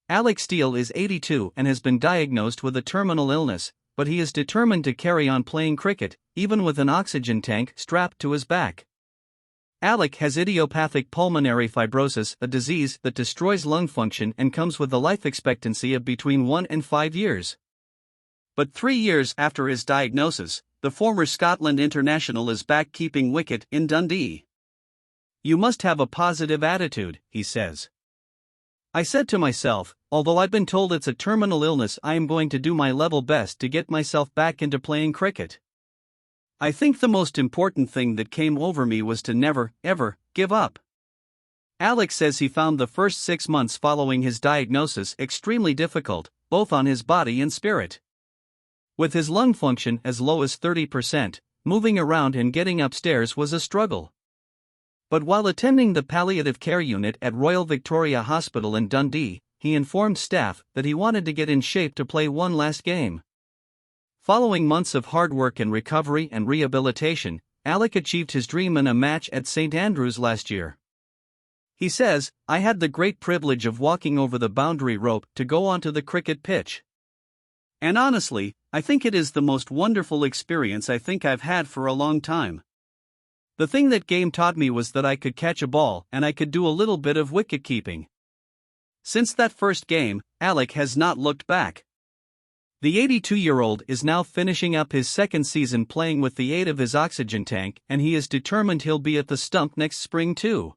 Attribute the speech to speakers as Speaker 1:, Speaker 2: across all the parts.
Speaker 1: Alec Steele is 82 and has been diagnosed with a terminal illness, but he is determined to carry on playing cricket, even with an oxygen tank strapped to his back. Alec has idiopathic pulmonary fibrosis, a disease that destroys lung function and comes with a life expectancy of between 1 and 5 years. But 3 years after his diagnosis, the former Scotland international is back keeping wicket in Dundee. "You must have a positive attitude," he says. "I said to myself, although I've been told it's a terminal illness, I am going to do my level best to get myself back into playing cricket. I think the most important thing that came over me was to never, ever, give up." Alec says he found the first 6 months following his diagnosis extremely difficult, both on his body and spirit. With his lung function as low as 30%, moving around and getting upstairs was a struggle. But while attending the palliative care unit at Royal Victoria Hospital in Dundee, he informed staff that he wanted to get in shape to play one last game. Following months of hard work and recovery and rehabilitation, Alec achieved his dream in a match at St Andrews last year. He says, "I had the great privilege of walking over the boundary rope to go onto the cricket pitch. And honestly, I think it is the most wonderful experience I think I've had for a long time. The thing that game taught me was that I could catch a ball and I could do a little bit of wicket keeping." Since that first game, Alec has not looked back. The 82-year-old is now finishing up his second season playing with the aid of his oxygen tank, and he is determined he'll be at the stump next spring too.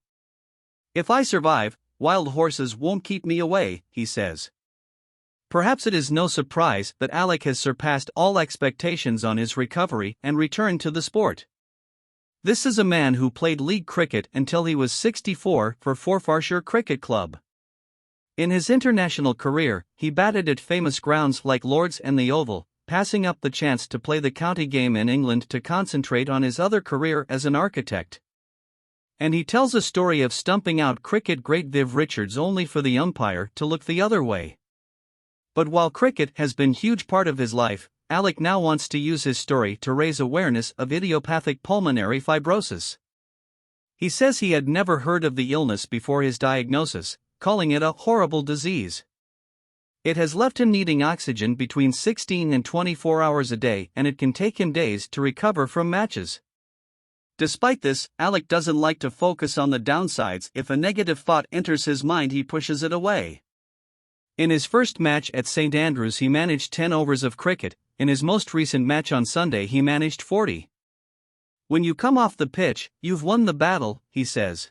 Speaker 1: "If I survive, wild horses won't keep me away," he says. Perhaps it is no surprise that Alec has surpassed all expectations on his recovery and return to the sport. This is a man who played league cricket until he was 64 for Forfarshire Cricket Club. In his international career, he batted at famous grounds like Lord's and the Oval, passing up the chance to play the county game in England to concentrate on his other career as an architect. And he tells a story of stumping out cricket great Viv Richards only for the umpire to look the other way. But while cricket has been a huge part of his life, Alec now wants to use his story to raise awareness of idiopathic pulmonary fibrosis. He says he had never heard of the illness before his diagnosis, calling it a horrible disease. It has left him needing oxygen between 16 and 24 hours a day, and it can take him days to recover from matches. Despite this, Alec doesn't like to focus on the downsides. If a negative thought enters his mind, he pushes it away. In his first match at St Andrews, he managed 10 overs of cricket. In his most recent match on Sunday, he managed 40. "When you come off the pitch, you've won the battle," he says.